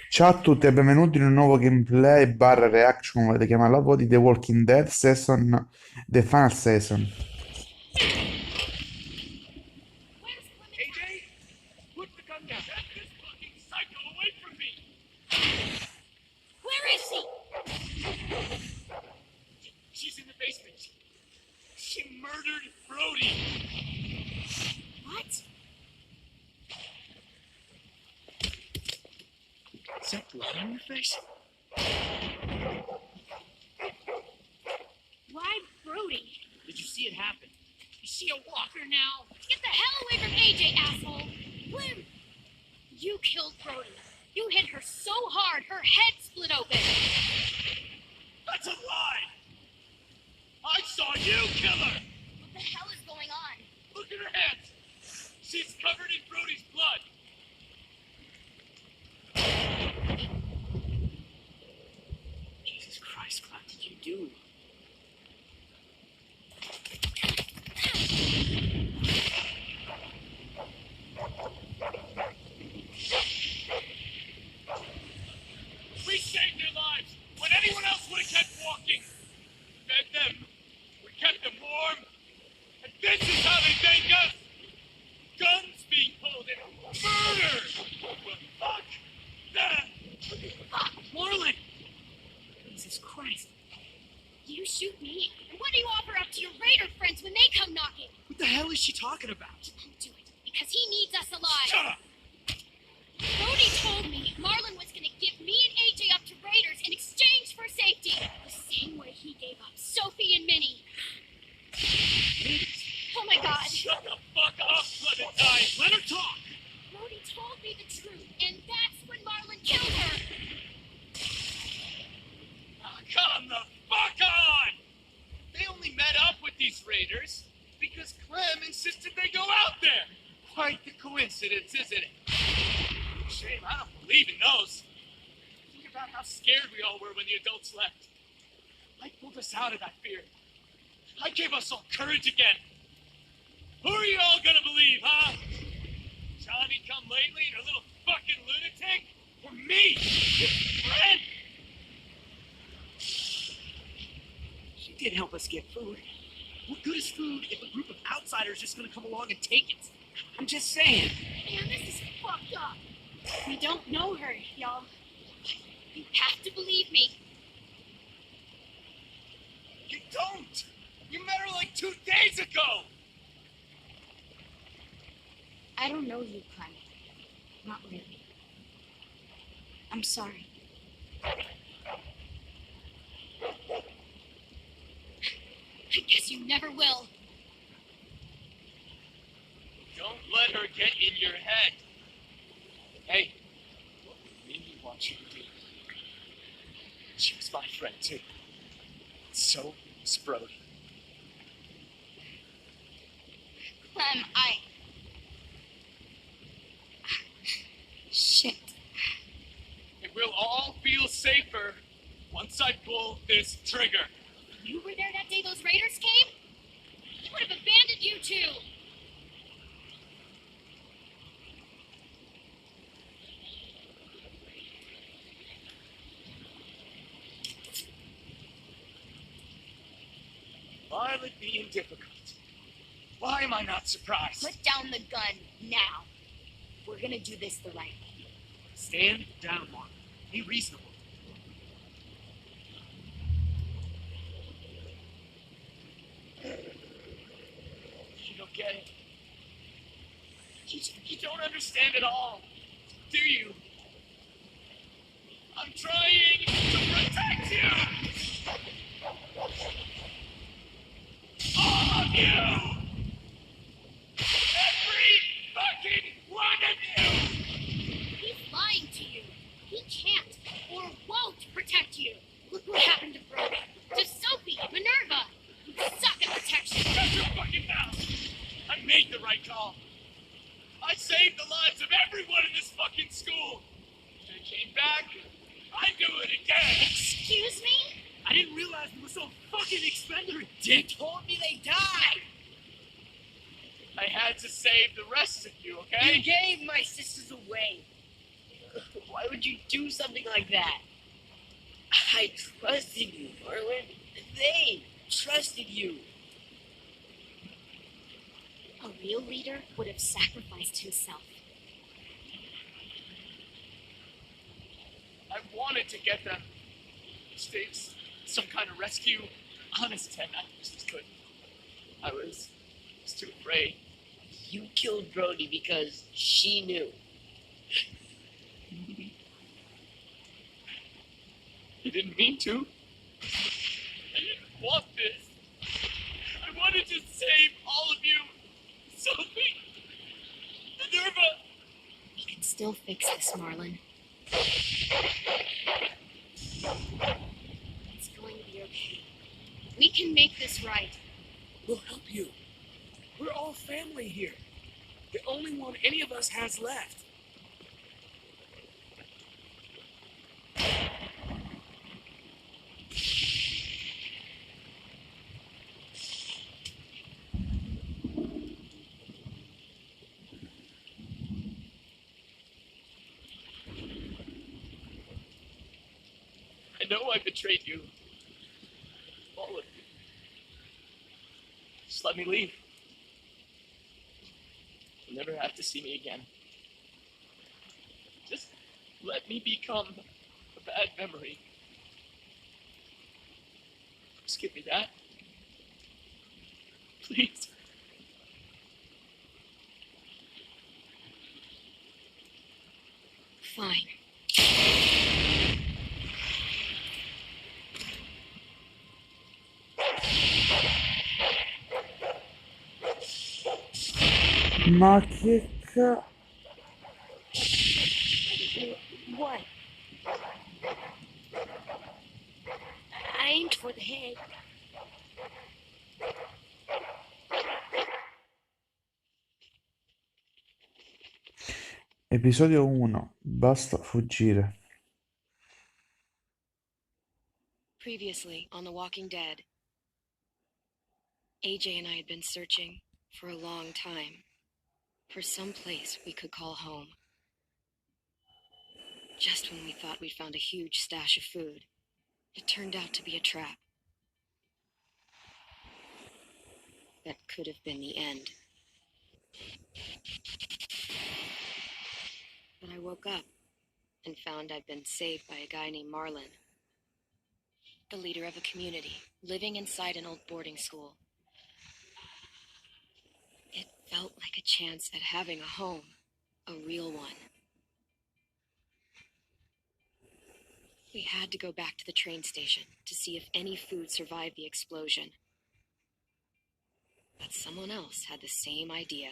Ciao a tutti e benvenuti in un nuovo gameplay barra reaction, come volete chiamarla voi, di The Walking Dead Season, The Final Season. AJ, put the gun down. Get this fucking psycho away from me! Where is she? She's in the basement. She murdered Brody. What? Is that blood on your face? Why Brody? Did you see it happen? Is she a walker now? Get the hell away from AJ, asshole! Blim! You killed Brody. You hit her so hard, her head split open. That's a lie! I saw you kill her! What the hell is going on? Look at her hands! She's covered in Brody's blood! Jesus Christ, what did you do? We saved their lives when anyone else would have kept walking. Fed them. We kept them warm. And this is how they thank us. Guns being pulled and murder. Well, fuck that. Fuck, Marlon. Jesus Christ. You shoot me, and what do you offer up to your raider friends when they come knocking? What the hell is she talking about? Don't do it, because he needs us alive. Shut up. Brody told me Marlon was gonna give me and AJ up to raiders in exchange for safety. The same way he gave up Sophie and Minnie. Oh my god. Shut the fuck up, Clementine. Let her talk. Brody told me the truth, and that's when Marlon killed her. Oh, come the fuck on. They only met up with these raiders because Clem insisted they go out there. Quite the coincidence, isn't it? Shame, I don't believe in those. Think about how scared we all were when the adults left. I pulled us out of that fear. I gave us all courage again. Who are you all gonna believe, huh? Johnny come lately and a little fucking lunatic? Or me, your friend? She did help us get food. What good is food if a group of outsiders just gonna come along and take it? I'm just saying. Man, this is fucked up. We don't know her, y'all. You have to believe me. You don't! You met her like 2 days ago! I don't know you, Clem. Not really. I'm sorry. I guess you never will. Don't let her get in your head. Hey, what would Minnie want you to do? She was my friend, too. So was Brody. Clem, Shit. And we'll all feel safer once I pull this trigger. You were there that day those raiders came? I would have abandoned you too. Violet being difficult. Why am I not surprised? Put down the gun now. We're gonna do this the right way. Stand down, Mark. Be reasonable. You don't get it. You don't understand at all, do you? I'm trying to protect you! All of you! Every fucking one of you! He's lying to you. He can't or won't protect you. Look what happened to Brody, to Sophie, Minerva. You suck at protection. Shut your fucking mouth! I made the right call. I saved the lives of everyone in this fucking school. If they came back, I'd do it again. Excuse me? I didn't realize they were so fucking expensive. You told me they died. I had to save the rest of you, You okay? gave my sisters away. Why would you do something like that? I trusted you, Marlon. They trusted you. A real leader would have sacrificed himself. I wanted to get them. Stage some kind of rescue. Honest, Ted, I just couldn't. I was too afraid. You killed Brody because she knew. You didn't mean to. I didn't want this. I wanted to save all of you. Sophie, Minerva. We can still fix this, Marlon. It's going to be okay. We can make this right. We'll help you. We're all family here. The only one any of us has left. I know I betrayed you. All of you. Just let me leave. You'll never have to see me again. Just let me become a bad memory. Just give me that. Please. Fine. Ma che What? I aimed for the head. Episodio 1. Basta fuggire. Previously on The Walking Dead, AJ and I had been searching for a long time for some place we could call home. Just when we thought we'd found a huge stash of food, it turned out to be a trap. That could have been the end. But I woke up and found I'd been saved by a guy named Marlon, the leader of a community living inside an old boarding school. It felt like a chance at having a home, a real one. We had to go back to the train station to see if any food survived the explosion. But someone else had the same idea.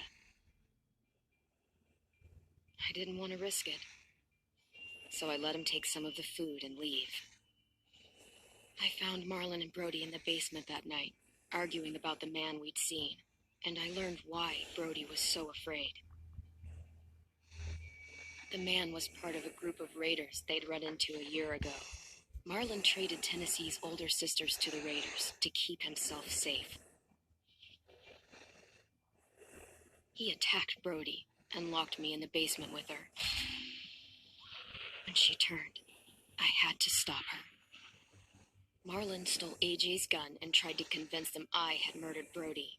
I didn't want to risk it, so I let him take some of the food and leave. I found Marlon and Brody in the basement that night, arguing about the man we'd seen, and I learned why Brody was so afraid. The man was part of a group of raiders they'd run into a year ago. Marlon traded Tennessee's older sisters to the raiders to keep himself safe. He attacked Brody and locked me in the basement with her. When she turned, I had to stop her. Marlon stole AJ's gun and tried to convince them I had murdered Brody.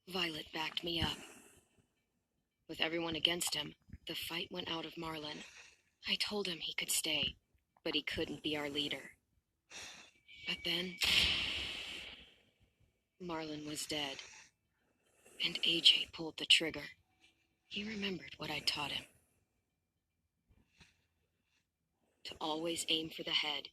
Violet backed me up. With everyone against him, the fight went out of Marlon. I told him he could stay, but he couldn't be our leader. But then, Marlon was dead, and AJ pulled the trigger. He remembered what I taught him. To always aim for the head.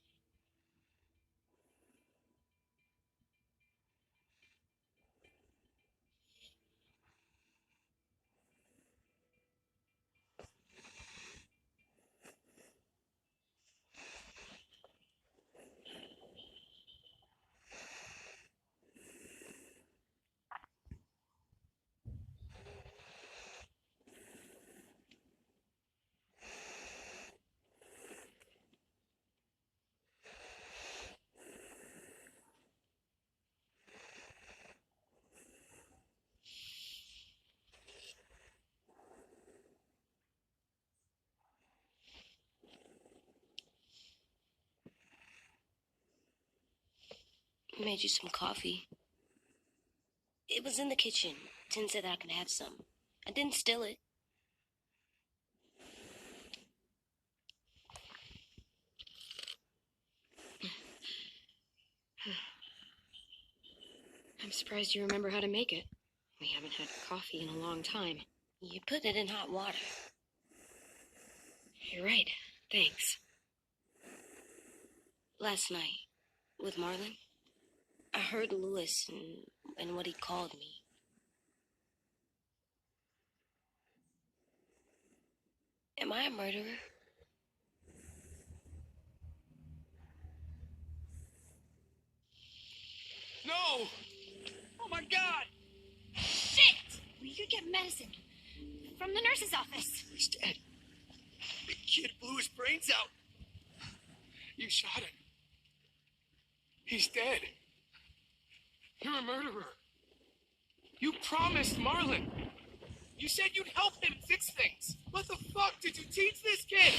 I made you some coffee. It was in the kitchen. Tin said I could have some. I didn't steal it. I'm surprised you remember how to make it. We haven't had coffee in a long time. You put it in hot water. You're right. Thanks. Last night, with Marlon, I heard Lewis and what he called me. Am I a murderer? No! Oh my god! Shit! We could get medicine from the nurse's office. He's dead. The kid blew his brains out. You shot him. He's dead. You're a murderer. You promised Marlon. You said you'd help him fix things. What the fuck did you teach this kid?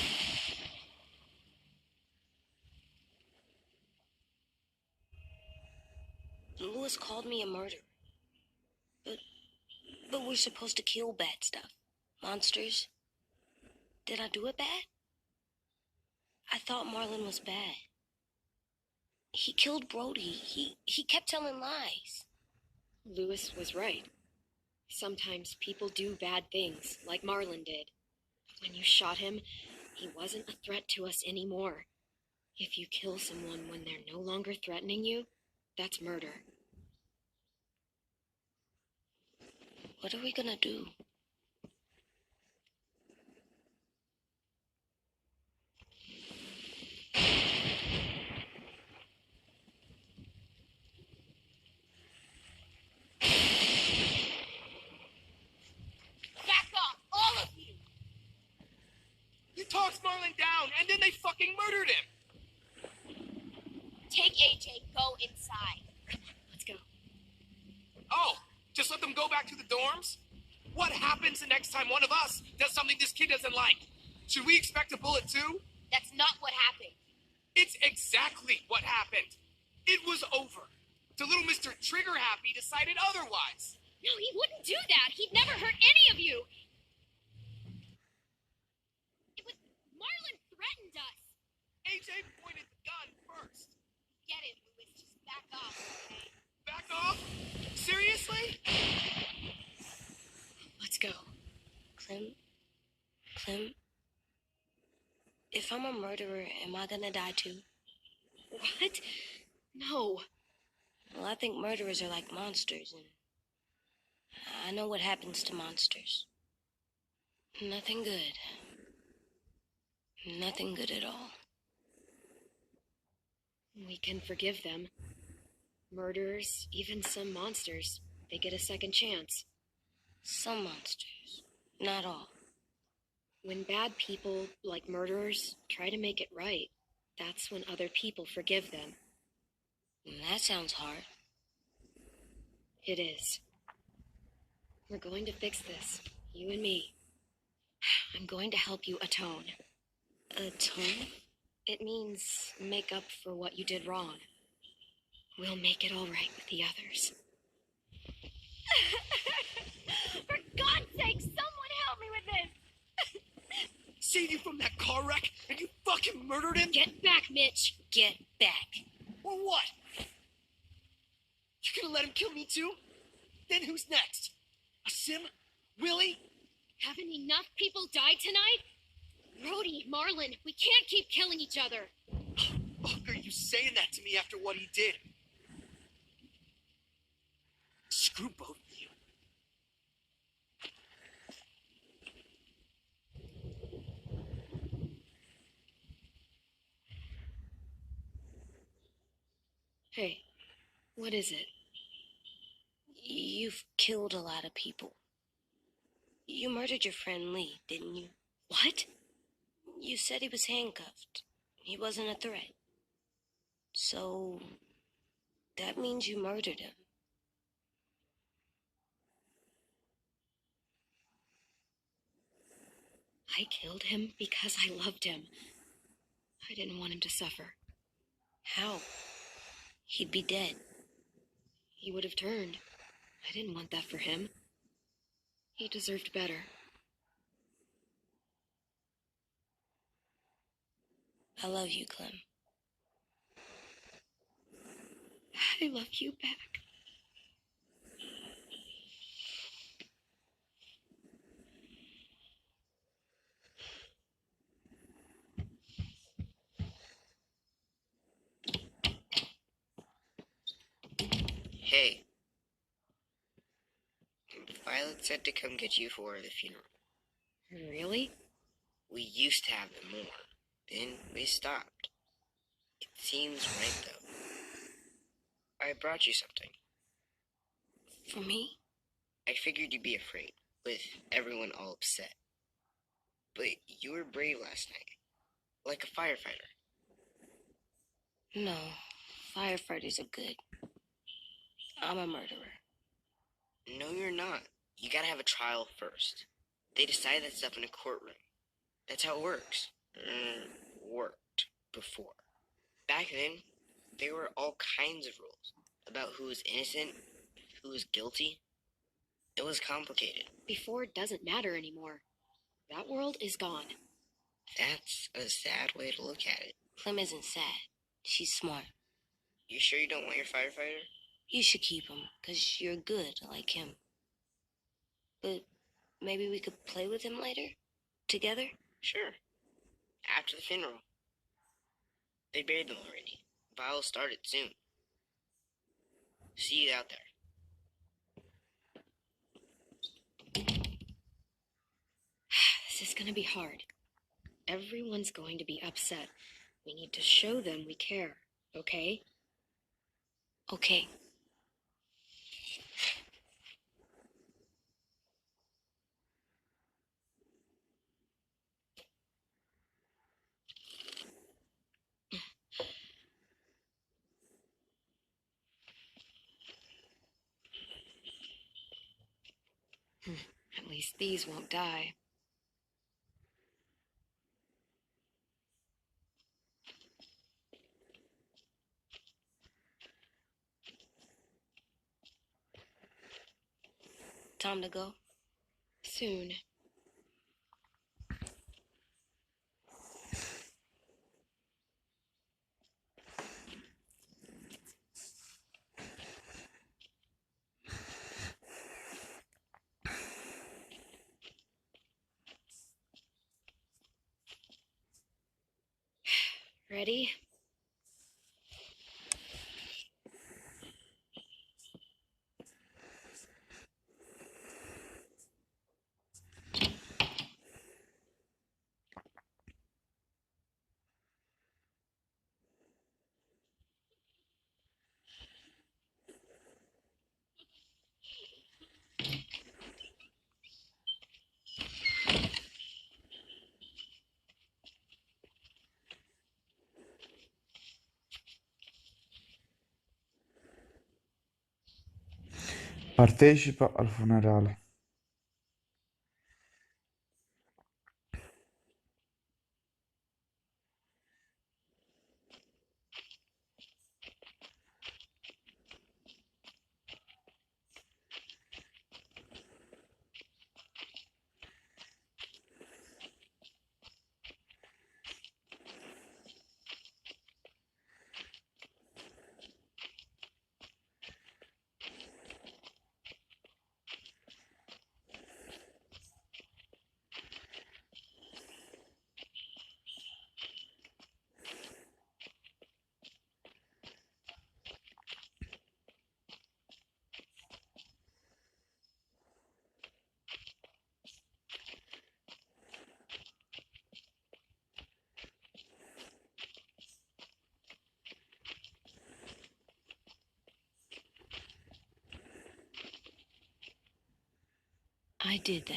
Lewis called me a murderer. But we're supposed to kill bad stuff. Monsters. Did I do it bad? I thought Marlon was bad. He killed Brody. He kept telling lies. Lewis was right. Sometimes people do bad things, like Marlon did. When you shot him, he wasn't a threat to us anymore. If you kill someone when they're no longer threatening you, that's murder. What are we gonna do? Back off, all of you! You talked Marlon down, and then they fucking murdered him. Take AJ, go inside. Let's go. Oh, just let them go back to the dorms? What happens the next time one of us does something this kid doesn't like? Should we expect a bullet too? That's not what happened. It's exactly what happened. It was over. The little Mr. Trigger Happy decided otherwise. No, he wouldn't do that. He'd never hurt any of you. It was Marlon threatened us. AJ pointed the gun first. Get it, Lewis. Just back off, okay? Back off? Seriously? Let's go. Clem, if I'm a murderer, am I gonna die too? What? No. Well, I think murderers are like monsters, and I know what happens to monsters. Nothing good. Nothing good at all. We can forgive them. Murderers, even some monsters, they get a second chance. Some monsters, not all. When bad people, like murderers, try to make it right, that's when other people forgive them. That sounds hard. It is. We're going to fix this, you and me. I'm going to help you atone. Atone? It means make up for what you did wrong. We'll make it all right with the others. For God's sake, someone help me with this! Saved you from that car wreck, and you fucking murdered him? Get back, Mitch! Get back. Or what? You're gonna let him kill me too? Then who's next? A Sim? Willie? Haven't enough people died tonight? Brody, Marlon, we can't keep killing each other. Fuck are you saying that to me after what he did? Screw both of you. Hey, what is it? You've killed a lot of people. You murdered your friend Lee, didn't you? What? You said he was handcuffed. He wasn't a threat. So, that means you murdered him. I killed him because I loved him. I didn't want him to suffer. How? He'd be dead. he would have turned. I didn't want that for him. He deserved better. I love you, Clem. I love you back. Hey, Violet said to come get you for the funeral. Really? We used to have them more. Then we stopped. It seems right, though. I brought you something. For me? I figured you'd be afraid, with everyone all upset. But you were brave last night, like a firefighter. No, firefighters are good. I'm a murderer. No, you're not. You gotta have a trial first. They decide that stuff in a courtroom. That's how it works. Worked before. Back then, there were all kinds of rules about who was innocent, who was guilty. It was complicated. Before doesn't matter anymore. That world is gone. That's a sad way to look at it. Clem isn't sad. She's smart. You sure you don't want your firefighter? You should keep him, 'cause you're good like him. But maybe we could play with him later? Together? Sure. After the funeral. They buried them already. Viol'll start it soon. See you out there. This is gonna be hard. Everyone's going to be upset. We need to show them we care, okay? Okay. At least these won't die. Time to go? Soon. Ready? Partecipa al funerale. I did that.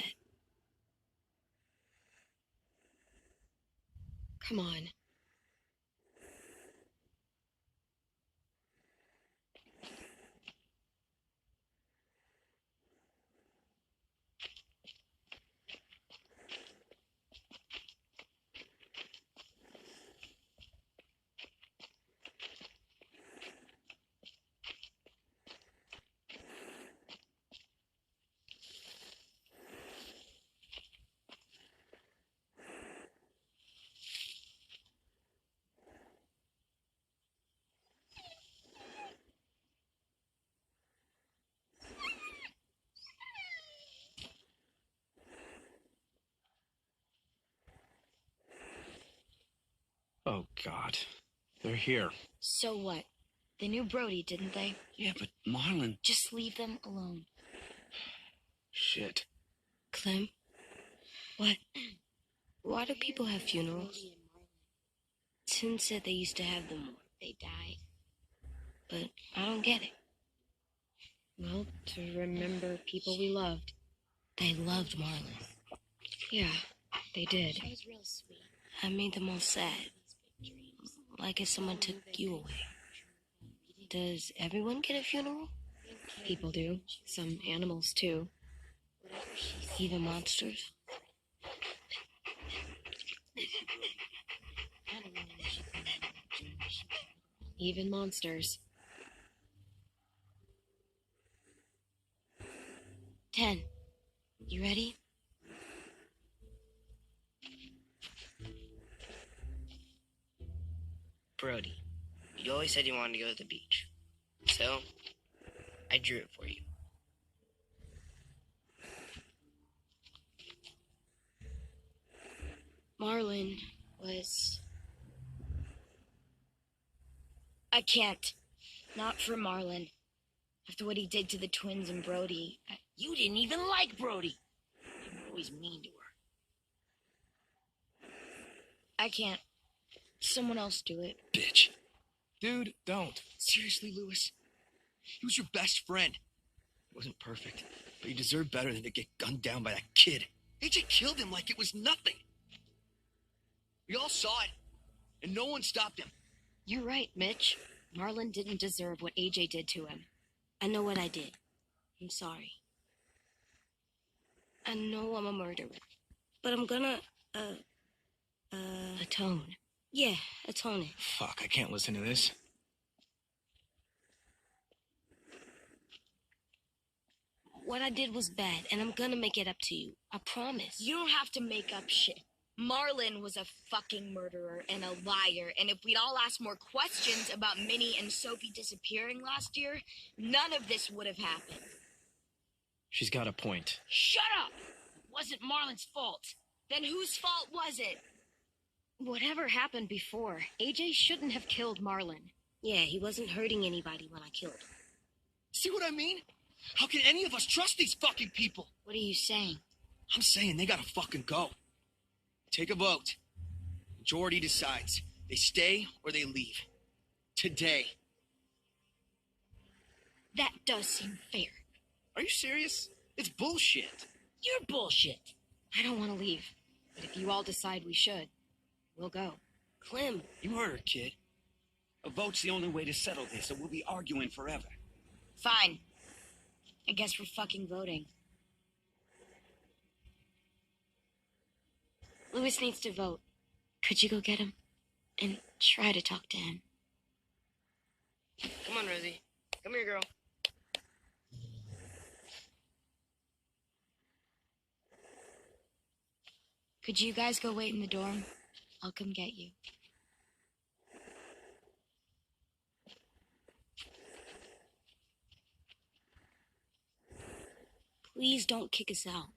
Come on. Oh, God. They're here. So what? They knew Brody, didn't they? Yeah, but Marlon... Just leave them alone. Shit. Clem, what? Why do people have funerals? Tim said they used to have them more. They died. But I don't get it. Well, to remember people we loved. They loved Marlon. Yeah, they did. She was real sweet. I made them all sad. Like if someone took you away. Does everyone get a funeral? People do. Some animals, too. Even monsters? Even monsters. 10. You ready? Brody, you always said you wanted to go to the beach. So, I drew it for you. Marlon was... I can't. Not for Marlon. After what he did to the twins and Brody. You didn't even like Brody. You were always mean to her. I can't. Someone else do it. Bitch. Dude, don't. Seriously, Lewis? He was your best friend. He wasn't perfect, but he deserved better than to get gunned down by that kid. AJ killed him like it was nothing. We all saw it, and no one stopped him. You're right, Mitch. Marlon didn't deserve what AJ did to him. I know what I did. I'm sorry. I know I'm a murderer. But I'm gonna, Atone. yeah, atone it. Fuck, I can't listen to this. What I did was bad, and I'm gonna make it up to you. I promise. You don't have to make up shit. Marlon was a fucking murderer and a liar, and if we'd all asked more questions about Minnie and Sophie disappearing last year, none of this would have happened. She's got a point. Shut up! It wasn't Marlon's fault. Then whose fault was it? Whatever happened before, AJ shouldn't have killed Marlon. Yeah, he wasn't hurting anybody when I killed him. See what I mean? How can any of us trust these fucking people? What are you saying? I'm saying they gotta fucking go. Take a vote. Majority decides. They stay or they leave. Today. That does seem fair. Are you serious? It's bullshit. You're bullshit. I don't want to leave, but if you all decide we should, we'll go. Clem, You heard her, kid. A vote's the only way to settle this, or we'll be arguing forever. Fine. I guess we're fucking voting. Lewis needs to vote. Could you go get him? And try to talk to him. Come on, Rosie. Come here, girl. Could you guys go wait in the dorm? I'll come get you. please don't kick us out.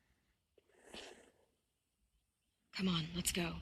Come on, let's go.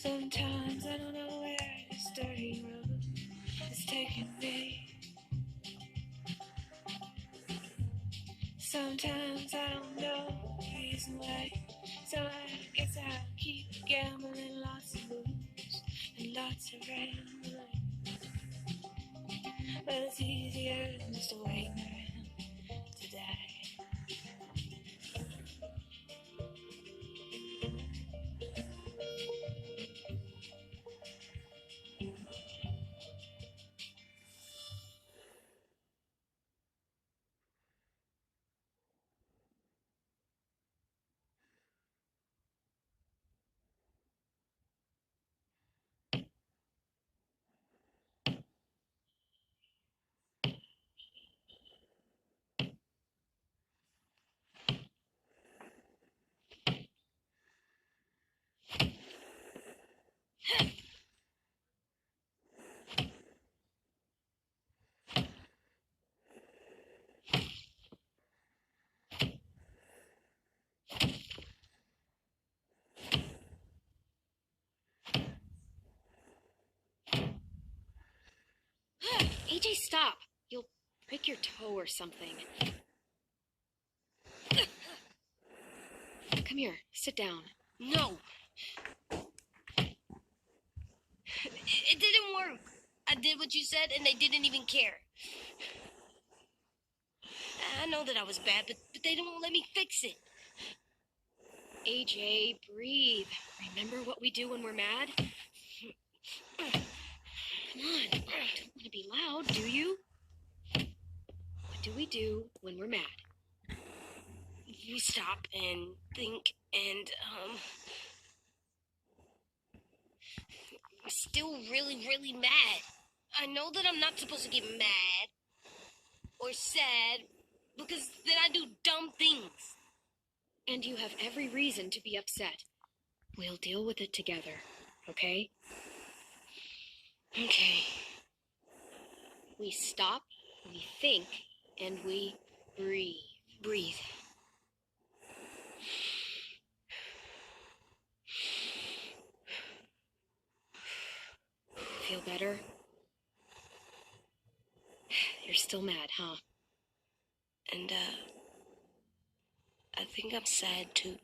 Sometimes I don't know where this dirty road is taking me. Sometimes I don't know the reason why. So I guess I'll keep gambling, lots of moves and lots of rambling. But it's easier just to wait around to die. stop. You'll break your toe or something. Come here, sit down. No. It didn't work. I did what you said, and they didn't even care. I know that I was bad, but they don't let me fix it. AJ, breathe. Remember what we do when we're mad? Come on, you don't want to be loud, do you? What do we do when we're mad? We stop and think, and I'm still really, really mad. I know that I'm not supposed to get mad or sad because then I do dumb things. And you have every reason to be upset. We'll deal with it together, okay? Okay. We stop, we think, and we breathe. Breathe. Feel better? You're still mad, huh? And, I think I'm sad too.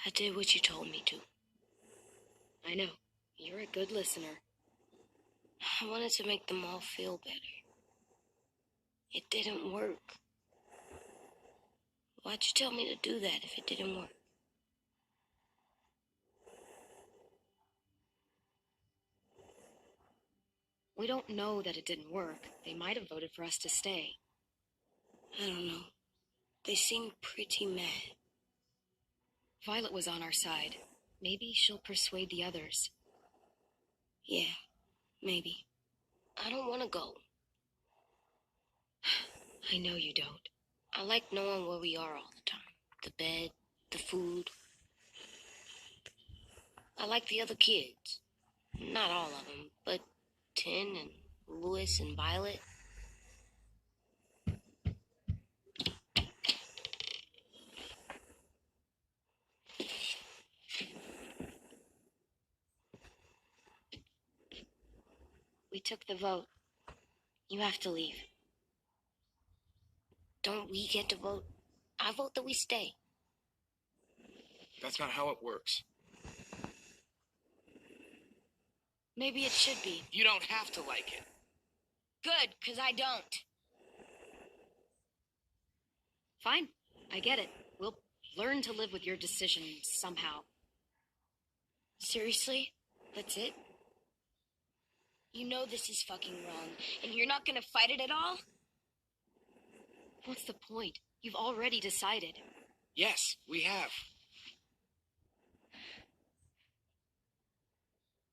I did what you told me to. I know. You're a good listener. I wanted to make them all feel better. It didn't work. Why'd you tell me to do that if it didn't work? We don't know that it didn't work. They might have voted for us to stay. I don't know. They seemed pretty mad. Violet was on our side. Maybe she'll persuade the others. Yeah, maybe. I don't want to go. I know you don't. I like knowing where we are all the time. The bed, the food. I like the other kids. Not all of them, but Tin and Louis and Violet. We took the vote. You have to leave. Don't we get to vote? I vote that we stay. That's not how it works. Maybe it should be. You don't have to like it. Good, 'cause I don't. Fine. I get it. We'll learn to live with your decisions somehow. Seriously? That's it? You know this is fucking wrong, and you're not gonna fight it at all? What's the point? You've already decided. Yes, we have.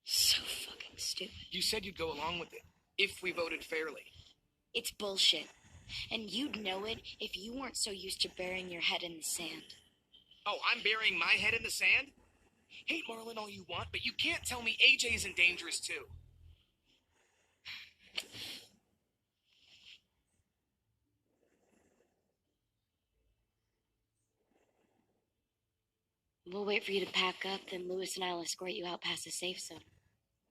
So fucking stupid. You said you'd go along with it if we voted fairly. It's bullshit. And you'd know it if you weren't so used to burying your head in the sand. Oh, I'm burying my head in the sand? Hate Marlin all you want, but you can't tell me AJ isn't dangerous too. We'll wait for you to pack up, then Louis and I'll escort you out past the safe zone.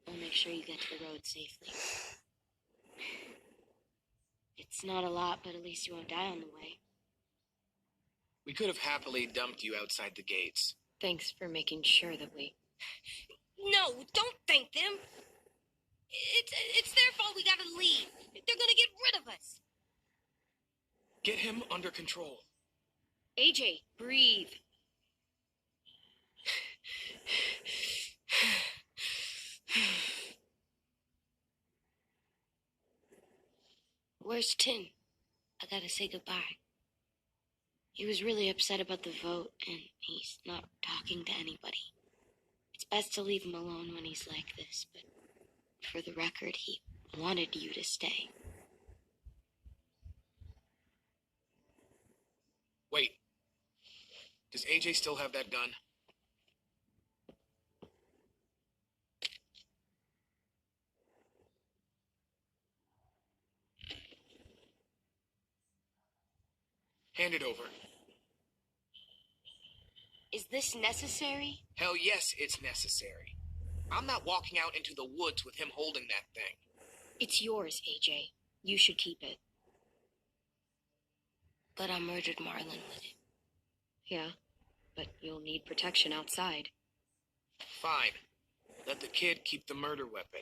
We'll make sure you get to the road safely. It's not a lot, but at least you won't die on the way. We could have happily dumped you outside the gates. Thanks for making sure that we... No, don't thank them. It's their fault we gotta leave. They're gonna get rid of us. Get him under control. AJ, breathe. Where's Tin? I gotta say goodbye. He was really upset about the vote, and he's not talking to anybody. It's best to leave him alone when he's like this, but for the record, he wanted you to stay. Wait. Does AJ still have that gun? Hand it over. this necessary? Hell yes, it's necessary. I'm not walking out into the woods with him holding that thing. It's yours, AJ. You should keep it. But I murdered Marlon with it. Yeah, but you'll need protection outside. Fine. Let the kid keep the murder weapon.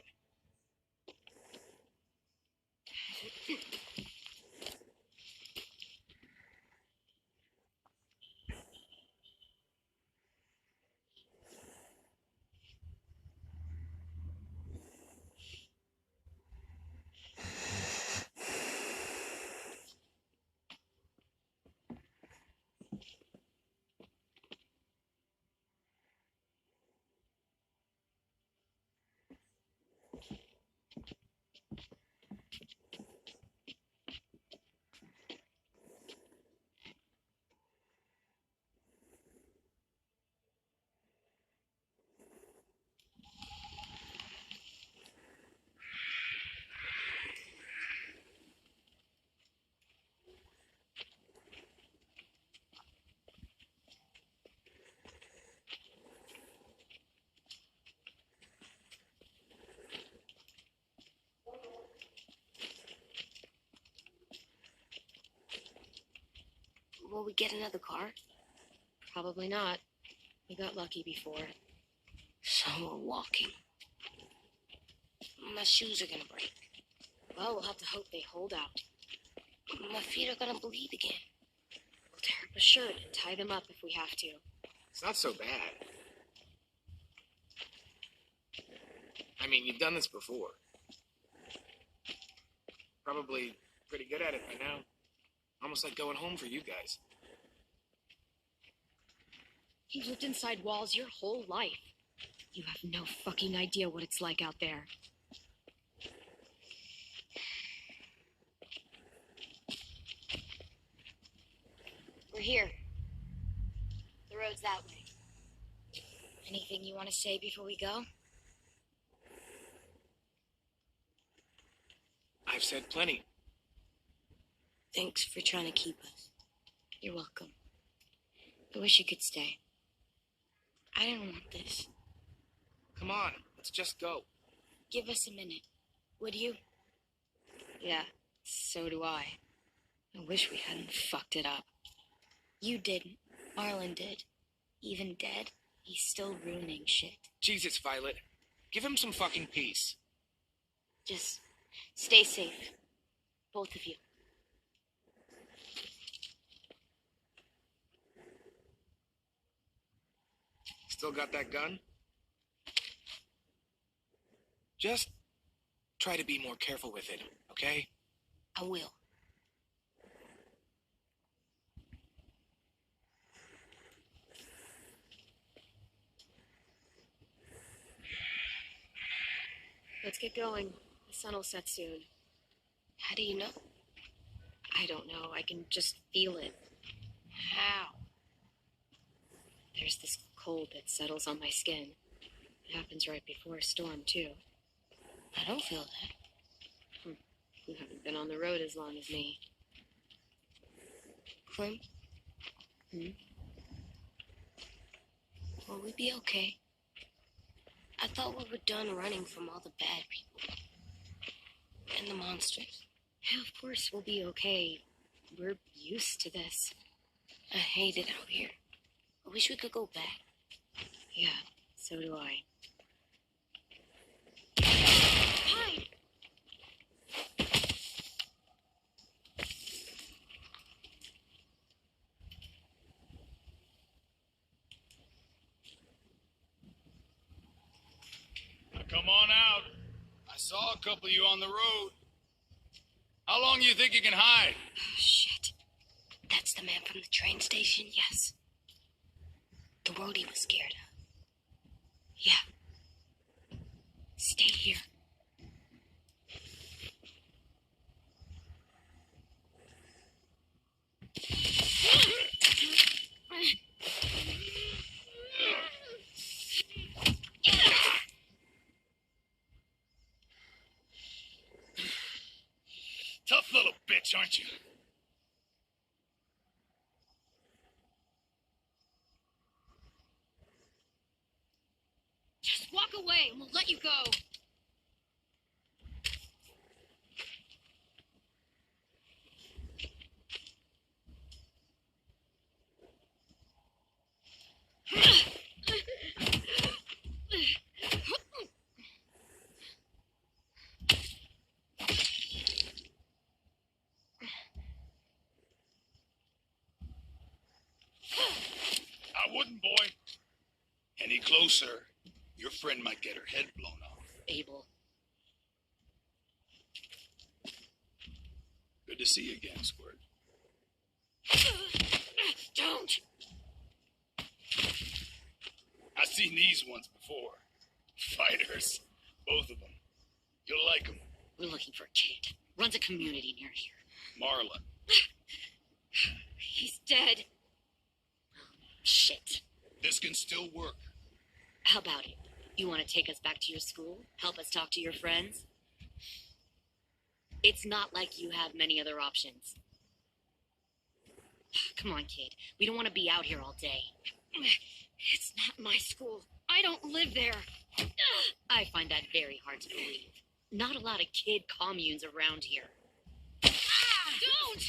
Will we get another car? Probably not. We got lucky before. So we're walking. My shoes are gonna break. Well, we'll have to hope they hold out. My feet are gonna bleed again. We'll tear up a shirt and tie them up if we have to. It's not so bad. I mean, you've done this before. Probably pretty good at it by now. Almost like going home for you guys. You've lived inside walls your whole life. You have no fucking idea what it's like out there. We're here. The road's that way. Anything you want to say before we go? I've said plenty. Thanks for trying to keep us. You're welcome. I wish you could stay. I didn't want this. Come on, let's just go. Give us a minute, would you? Yeah, so do I. I wish we hadn't fucked it up. You didn't. Marlon did. Even dead, he's still ruining shit. Jesus, Violet. Give him some fucking peace. Just stay safe. Both of you. Still got that gun? Just try to be more careful with it, okay? I will. Let's get going. The sun will set soon. How do you know? I don't know. I can just feel it. How? There's this cold that settles on my skin. It happens right before a storm, too. I don't feel that. You haven't been on the road as long as me. Clem? Will we be okay? I thought we were done running from all the bad people. And the monsters. Yeah, of course we'll be okay. We're used to this. I hate it out here. I wish we could go back. Yeah, so do I. Hide! Now come on out. I saw a couple of you on the road. How long do you think you can hide? Shit. That's the man from the train station? Yes. The road he was scared of. Yeah. Stay here. Tough little bitch, aren't you? closer, your friend might get her head blown off. Abel. Good to see you again, Squirt. Don't! I've seen these ones before. Fighters. Both of them. You'll like them. We're looking for a kid. Runs a community near here. Marlon. He's dead. Shit. This can still work. How about it? You want to take us back to your school? Help us talk to your friends? It's not like you have many other options. Come on, kid. We don't want to be out here all day. It's not my school. I don't live there. I find that very hard to believe. Not a lot of kid communes around here. Don't!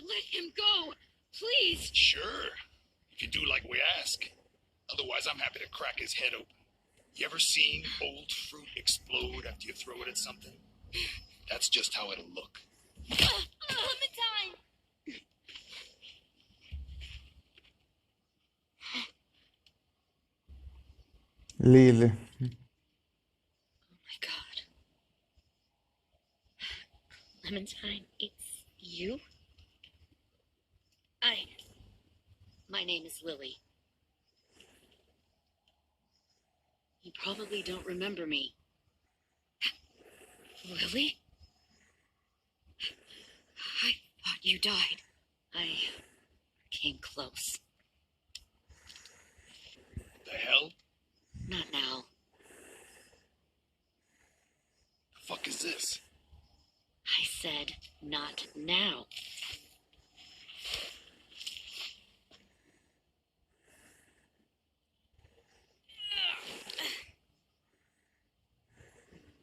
Let him go, please. Sure. If you do like we ask. Otherwise, I'm happy to crack his head open. You ever seen old fruit explode after you throw it at something? That's just how it'll look. Clementine! Lily. Oh my God. Clementine, it's you? My name is Lily. You probably don't remember me. Lily? I thought you died. I came close. The hell? Not now. The fuck is this? I said not now.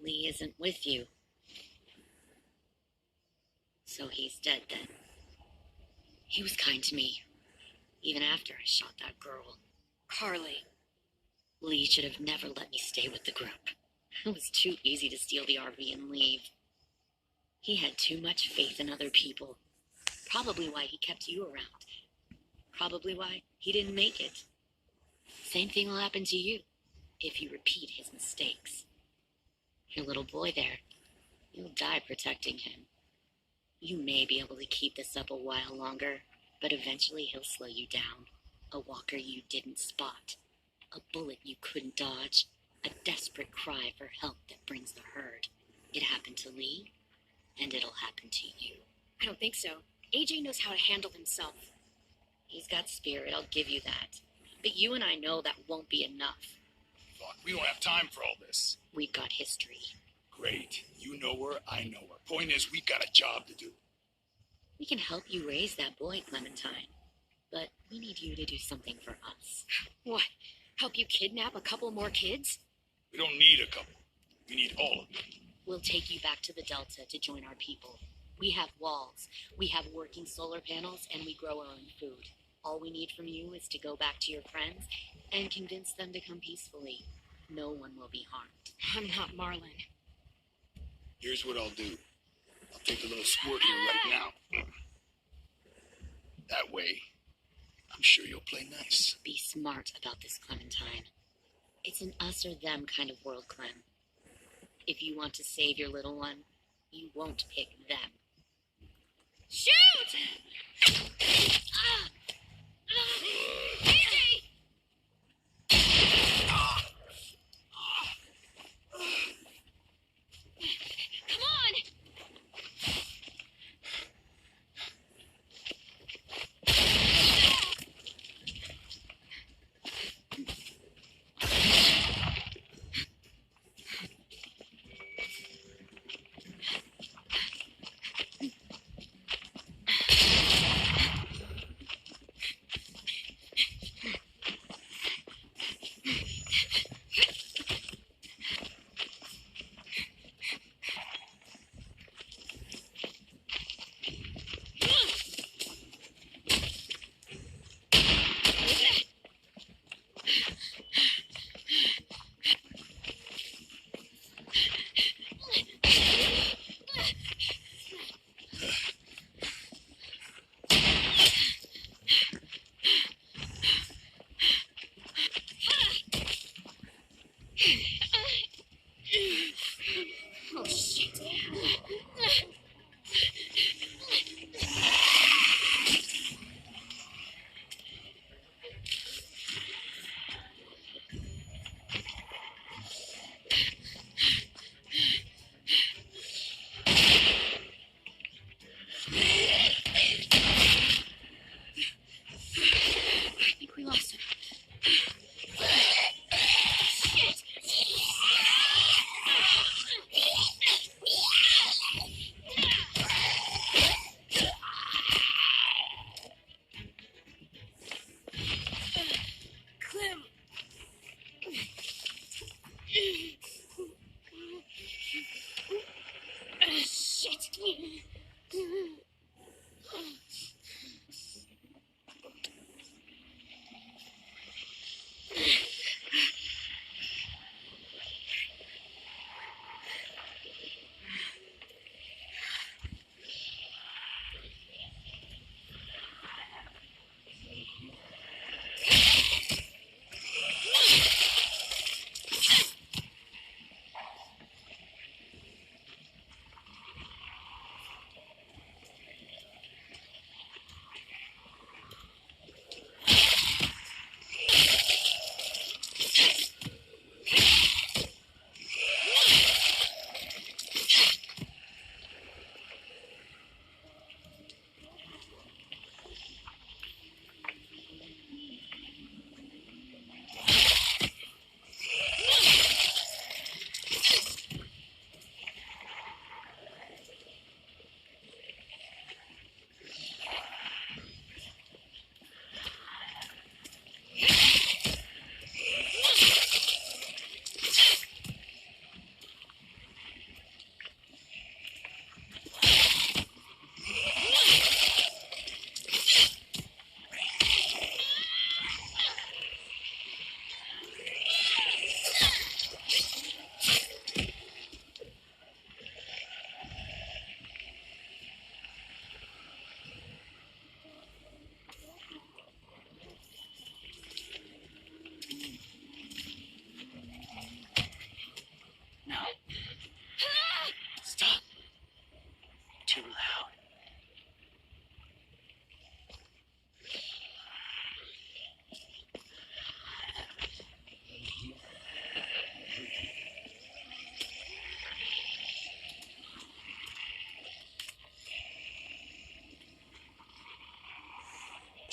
Lee isn't with you. So he's dead then. He was kind to me, even after I shot that girl. Carly. Lee should have never let me stay with the group. It was too easy to steal the RV and leave. He had too much faith in other people. Probably why he kept you around. Probably why he didn't make it. Same thing will happen to you if you repeat his mistakes. Your little boy there, you'll die protecting him. You may be able to keep this up a while longer, but eventually he'll slow you down. A walker you didn't spot. A bullet you couldn't dodge. A desperate cry for help that brings the herd. It happened to Lee, and it'll happen to you. I don't think so. AJ knows how to handle himself. He's got spirit, I'll give you that. But you and I know that won't be enough. Fuck, we don't have time for all this. We've got history. Great. You know her, I know her. Point is, we've got a job to do. We can help you raise that boy, Clementine. But we need you to do something for us. What? Help you kidnap a couple more kids? We don't need a couple. We need all of them. We'll take you back to the Delta to join our people. We have walls, we have working solar panels, and we grow our own food. All we need from you is to go back to your friends and convince them to come peacefully. No one will be harmed. I'm not Marlon. Here's what I'll do. I'll take the little squirt here right now. That way, I'm sure you'll play nice. Be smart about this, Clementine. It's an us or them kind of world, Clem. If you want to save your little one, you won't pick them. Shoot! Ah! AJ! Come on!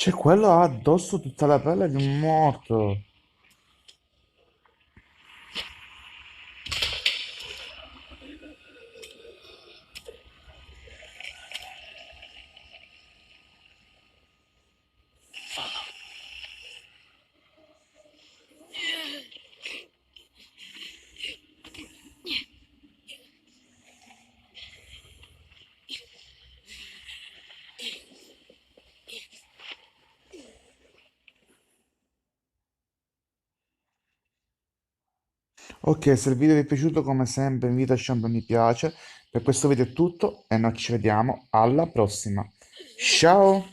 C'è quello ha addosso tutta la pelle di un morto. Ok, se il video vi è piaciuto come sempre invito a lasciare un mi piace. Per questo video è tutto e noi ci vediamo alla prossima. Ciao!